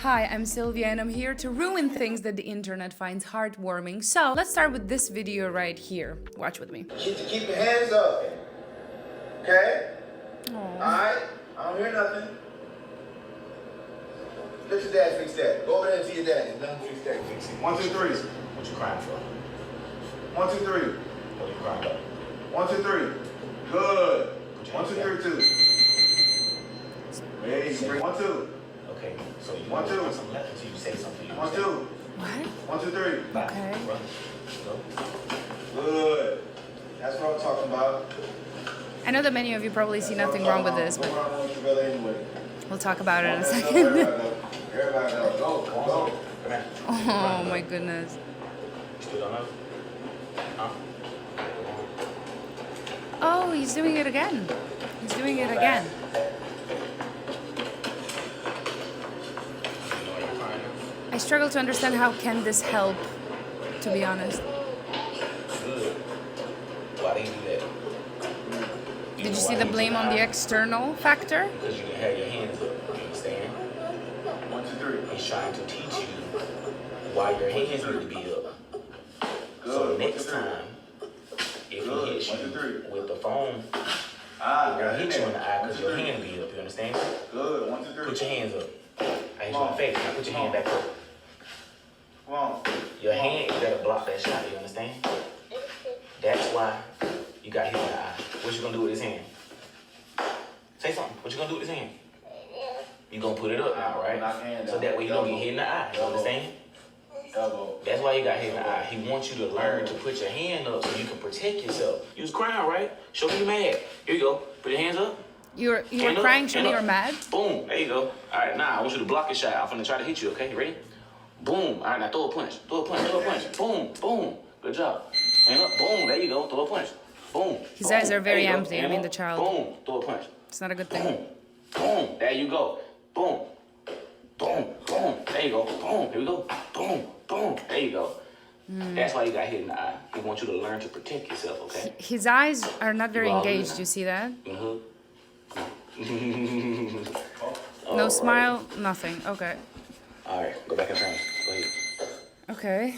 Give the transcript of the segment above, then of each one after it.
Hi, I'm Sylvia and I'm here to ruin things that the internet finds heartwarming. So let's start with this video right here. Watch with me. Keep your hands up. Okay? Alright? I don't hear nothing. Let your dad fix that. Go over there and see your daddy. Let him fix that. Fix it. 1, 2, 3. What you crying for? 1, 2, 3. What you crying about? 1, 2, 3. Good. 1, 2, 3, 2. Ready? Bring 1, 2. Okay, so you 1, 2. want something left until you say something. 1, 2. What? 1, 2, 3. Okay. Go. Good. That's what I'm talking about. I know that many of you probably see nothing wrong with this, but we'll talk about it in a second. Everybody go. Go. Come here. Oh my goodness. You still don't know? Huh? Oh, he's doing it again. He's doing it again. You know why you're crying now? I struggle to understand how can this help, to be honest. Good. Why did you do that? Did you see the blame on the external factor? Because you didn't have your hands up. You understand? 1, 2, 3. He's trying to teach you why your hands need to be up. So next time, if he hits you with the phone, Ah, he'll hit you in the eye because your hand be up. You understand? Good. 1, 2, 3. Put your hands up. I hit you in the face. Now put your hand back up. Come on. Your hand, you gotta block that shot. You understand? That's why you got hit in the eye. What you gonna do with his hand? Say something. What you gonna do with his hand? You gonna put it up now, right? So that way you don't get hit in the eye. You understand? Elbow. That's why you got hit in the eye. He wants you to learn to put your hand up so you can protect yourself. You was crying, right? Show me you're mad. Here you go. Put your hands up. You were Hand up, crying, show hand me up. you're mad? Boom. There you go. All right, now I want you to block his shot. I'm gonna try to hit you, okay? You ready? Boom. All right, now throw a punch. Throw a punch. Throw a punch. Boom. Boom. Good job. Hand up. Boom. There you go. Throw a punch. Boom. His Boom. eyes are very There you go. empty. I Hand mean, up. the child. Boom. Throw a punch. It's not a good Boom. thing. Boom. There you go. Boom. Boom. Boom. There you go. Boom. Here we go. Boom. Boom. There you go. That's why you got hit in the eye. He wants you to learn to protect yourself, okay? His eyes are not very You all engaged, good you see that? Mm-hmm. No smile, nothing. Okay. All right, go back and train. Go ahead. Okay.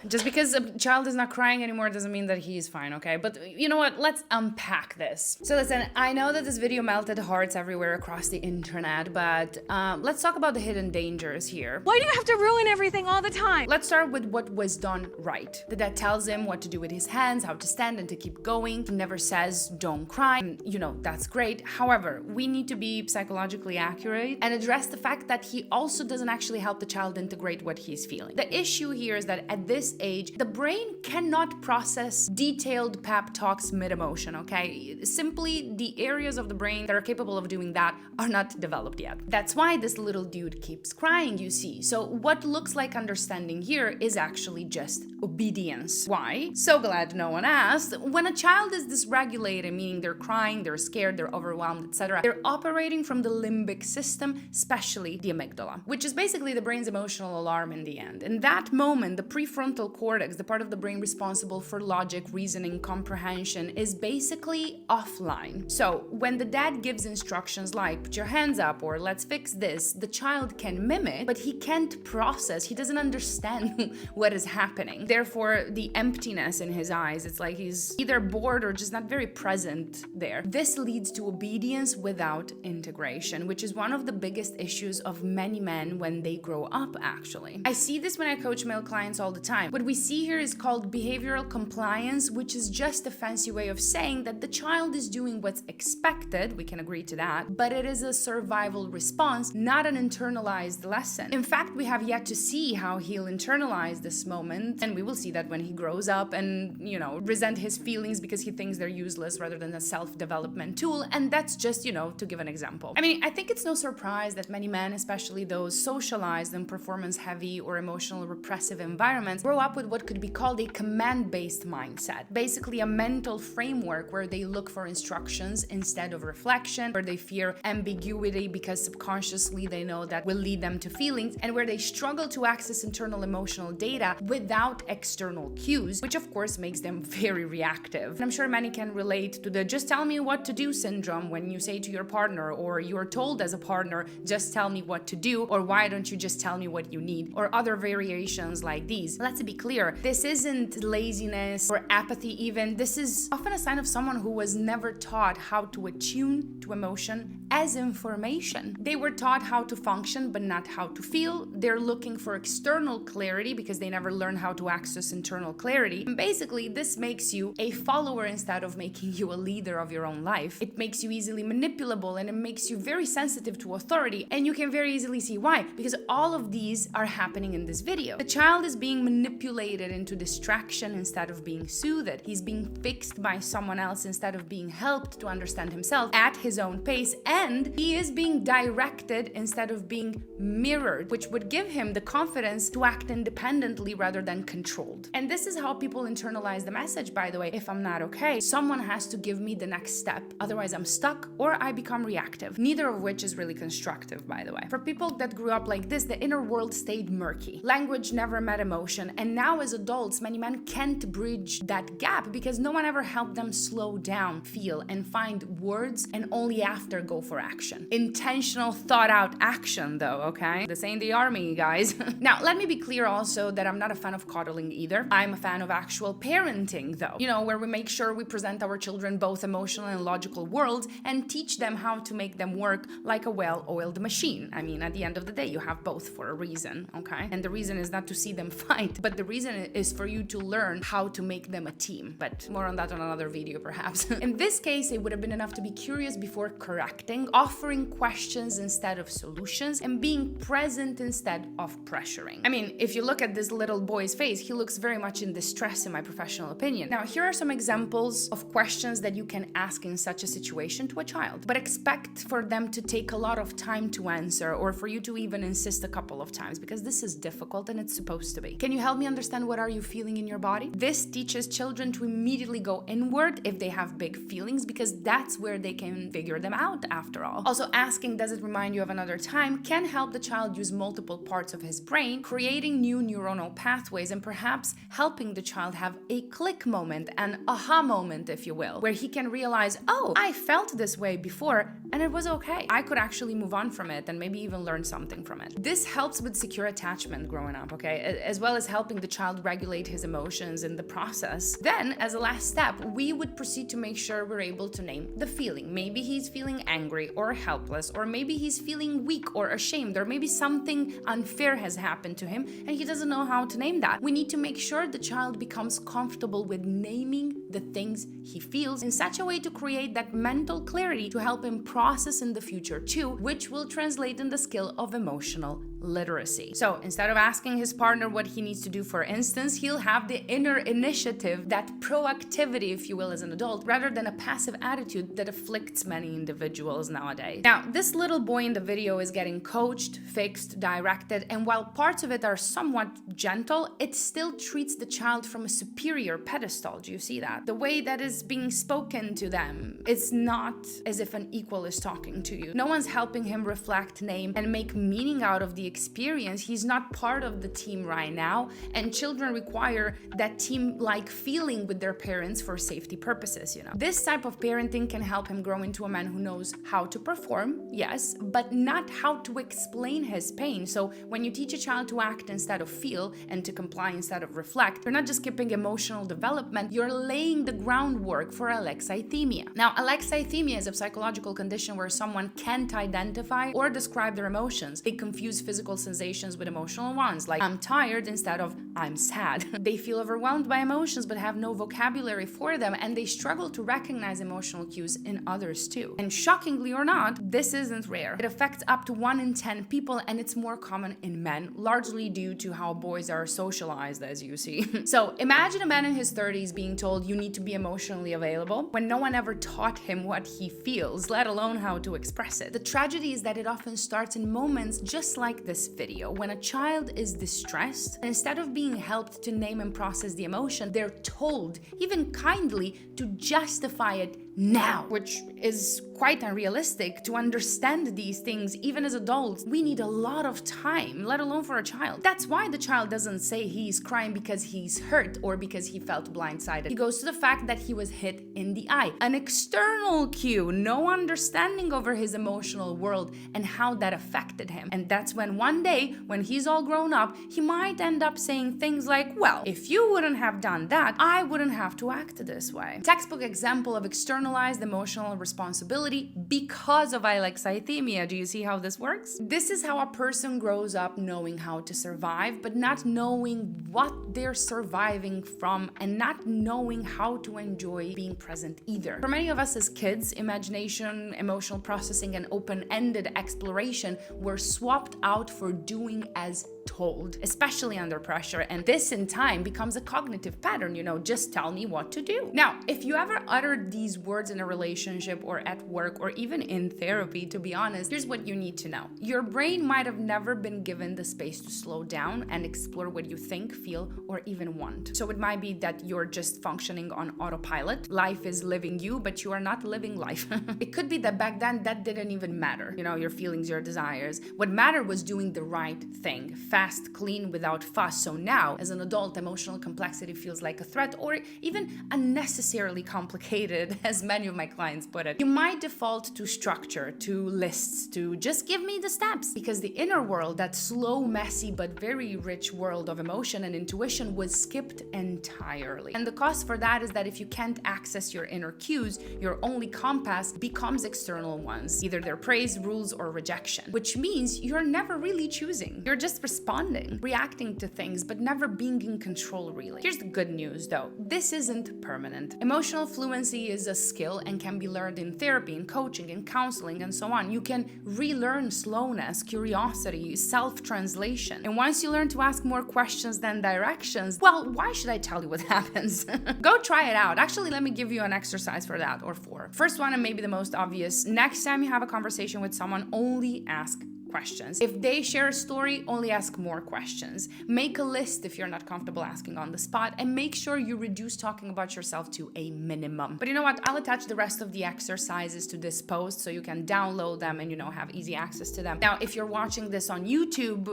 Just because a child is not crying anymore doesn't mean that he is fine, okay? But you know what? Let's unpack this. So listen, I know that this video melted hearts everywhere across the internet, but let's talk about the hidden dangers here. Why do you have to ruin everything all the time? Let's start with what was done right. The dad tells him what to do with his hands, how to stand and to keep going. He never says, don't cry. And, you know, that's great. However, we need to be psychologically accurate and address the fact that he also doesn't actually help the child integrate what he's feeling. The issue here is that at this age, the brain cannot process detailed pep talks mid-emotion, okay? Simply, the areas of the brain that are capable of doing that are not developed yet. That's why this little dude keeps crying, you see. So what looks like understanding here is actually just obedience. Why? So glad no one asked. When a child is dysregulated, meaning they're crying, they're scared, they're overwhelmed, etc., they're operating from the limbic system, especially the amygdala, which is basically the brain's emotional alarm in the end. In that moment, the prefrontal cortex, the part of the brain responsible for logic, reasoning, comprehension, is basically offline. So when the dad gives instructions like put your hands up or let's fix this, the child can mimic, but he can't process, he doesn't understand what is happening. Therefore, the emptiness in his eyes, it's like he's either bored or just not very present there. This leads to obedience without integration, which is one of the biggest issues of many men when they grow up, actually. I see this when I coach male clients all the time. What we see here is called behavioral compliance, which is just a fancy way of saying that the child is doing what's expected, we can agree to that, but it is a survival response, not an internalized lesson. In fact, we have yet to see how he'll internalize this moment, and we will see that when he grows up and, you know, resent his feelings because he thinks they're useless rather than a self-development tool, and that's just, you know, to give an example. I mean, I think it's no surprise that many men, especially those socialized in performance-heavy or emotional repressive environments, grow up with what could be called a command-based mindset, basically a mental framework where they look for instructions instead of reflection, where they fear ambiguity because subconsciously they know that will lead them to feelings, and where they struggle to access internal emotional data without external cues, which of course makes them very reactive. And I'm sure many can relate to the just tell me what to do syndrome when you say to your partner, or you're told as a partner, just tell me what to do, or why don't you just tell me what you need, or other variations like these. Let's be clear, this isn't laziness or apathy even. This is often a sign of someone who was never taught how to attune to emotion as information. They were taught how to function but not how to feel. They're looking for external clarity because they never learn how to access internal clarity. And basically, this makes you a follower instead of making you a leader of your own life. It makes you easily manipulable, and it makes you very sensitive to authority. And you can very easily see why, because all of these are happening in this video. The child is being manipulated into distraction instead of being soothed. He's being fixed by someone else instead of being helped to understand himself at his own pace, and he is being directed instead of being mirrored, which would give him the confidence to act independently rather than controlled. And this is how people internalize the message, by the way. If I'm not okay, someone has to give me the next step. Otherwise, I'm stuck or I become reactive. Neither of which is really constructive, by the way. For people that grew up like this, the inner world stayed murky. Language never met emotion. And now as adults, many men can't bridge that gap because no one ever helped them slow down, feel, and find words, and only after go for action. Intentional, thought out action though, okay? This ain't the army, guys. Now, let me be clear also that I'm not a fan of coddling either. I'm a fan of actual parenting though. You know, where we make sure we present our children both emotional and logical worlds and teach them how to make them work like a well-oiled machine. I mean, at the end of the day, you have both for a reason, okay? And the reason is not to see them fight, but the reason is for you to learn how to make them a team. But more on that on another video, perhaps. In this case, it would have been enough to be curious before correcting, offering questions instead of solutions, and being present instead of pressuring. I mean, if you look at this little boy's face, he looks very much in distress in my professional opinion. Now, here are some examples of questions that you can ask in such a situation to a child, but expect for them to take a lot of time to answer, or for you to even insist a couple of times, because this is difficult and it's supposed to be. Can you help me understand what are you feeling in your body? This teaches children to immediately go inward if they have big feelings, because that's where they can figure them out after all. Also, asking, does it remind you of another time, can help the child use multiple parts of his brain, creating new neuronal pathways, and perhaps helping the child have a click moment, an aha moment, if you will, where he can realize, oh, I felt this way before and it was okay. I could actually move on from it and maybe even learn something from it. This helps with secure attachment growing up, okay, as well as helping the child regulate his emotions in the process. Then, as a last step, we would proceed to make sure we're able to name the feeling. Maybe he's feeling angry or helpless, or maybe he's feeling weak or ashamed, or maybe something unfair has happened to him and he doesn't know how to name that. We need to make sure the child becomes comfortable with naming the things he feels in such a way to create that mental clarity to help him process in the future too, which will translate in the skill of emotional literacy. So instead of asking his partner what he needs to do, for instance, he'll have the inner initiative, that proactivity, if you will, as an adult, rather than a passive attitude that afflicts many individuals nowadays. Now, this little boy in the video is getting coached, fixed, directed, and while parts of it are somewhat gentle, it still treats the child from a superior pedestal. Do you see that? The way that is being spoken to them, it's not as if an equal is talking to you. No one's helping him reflect, name, and make meaning out of the experience. He's not part of the team right now, and children require that team-like feeling with their parents for safety purposes, you know. This type of parenting can help him grow into a man who knows how to perform, yes, but not how to explain his pain. So when you teach a child to act instead of feel and to comply instead of reflect, you're not just skipping emotional development, you're laying the groundwork for alexithymia. Now, alexithymia is a psychological condition where someone can't identify or describe their emotions. They confuse physical sensations with emotional ones, like I'm tired instead of I'm sad. They feel overwhelmed by emotions but have no vocabulary for them, and they struggle to recognize emotional cues in others too. And shockingly or not, this isn't rare. It affects up to 1 in 10 people, and it's more common in men, largely due to how boys are socialized, as you see. So imagine a man in his 30s being told you need to be emotionally available when no one ever taught him what he feels, let alone how to express it. The tragedy is that it often starts in moments just like this video, when a child is distressed, and instead of being being helped to name and process the emotion, they're told, even kindly, to justify it now, which is quite unrealistic. To understand these things, even as adults, we need a lot of time, let alone for a child. That's why the child doesn't say he's crying because he's hurt or because he felt blindsided. He goes to the fact that he was hit in the eye. An external cue, no understanding over his emotional world and how that affected him. And that's when one day, when he's all grown up, he might end up saying things like, well, if you wouldn't have done that, I wouldn't have to act this way. Textbook example of externalized emotional responsibility because of Alexithymia. Do you see how this works? This is how a person grows up knowing how to survive, but not knowing what they're surviving from and not knowing how to enjoy being present either. For many of us as kids, imagination, emotional processing, and open-ended exploration were swapped out for doing as told, especially under pressure, and this in time becomes a cognitive pattern, just tell me what to do. Now, if you ever uttered these words in a relationship or at work or even in therapy, to be honest, here's what you need to know. Your brain might have never been given the space to slow down and explore what you think, feel, or even want. So it might be that you're just functioning on autopilot. Life is living you, but you are not living life. It could be that back then that didn't even matter, your feelings, your desires. What mattered was doing the right thing, fast, clean, without fuss. So now, as an adult, emotional complexity feels like a threat or even unnecessarily complicated, as many of my clients put it. You might default to structure, to lists, to just give me the steps, because the inner world, that slow, messy, but very rich world of emotion and intuition, was skipped entirely. And the cost for that is that if you can't access your inner cues, your only compass becomes external ones. Either they're praise, rules, or rejection, which means you're never really choosing. You're just responding, reacting to things, but never being in control, really. Here's the good news, though. This isn't permanent. Emotional fluency is a skill and can be learned in therapy, in coaching, in counseling, and so on. You can relearn slowness, curiosity, self-translation. And once you learn to ask more questions than directions, well, why should I tell you what happens? Go try it out. Actually, let me give you an exercise for that, or four. First one, and maybe the most obvious, next time you have a conversation with someone, only ask questions. If they share a story, only ask more questions. Make a list if you're not comfortable asking on the spot, and make sure you reduce talking about yourself to a minimum. But you know what? I'll attach the rest of the exercises to this post so you can download them and have easy access to them. Now, if you're watching this on YouTube,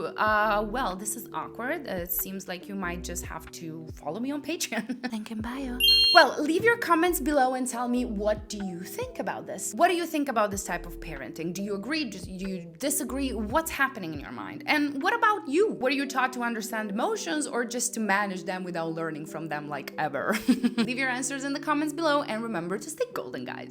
well, this is awkward. It seems like you might just have to follow me on Patreon. Link in bio. Well, leave your comments below and tell me, what do you think about this? What do you think about this type of parenting? Do you agree? Do you disagree? What's happening in your mind? And what about you? Were you taught to understand emotions or just to manage them without learning from them like ever? Leave your answers in the comments below and remember to stay golden, guys.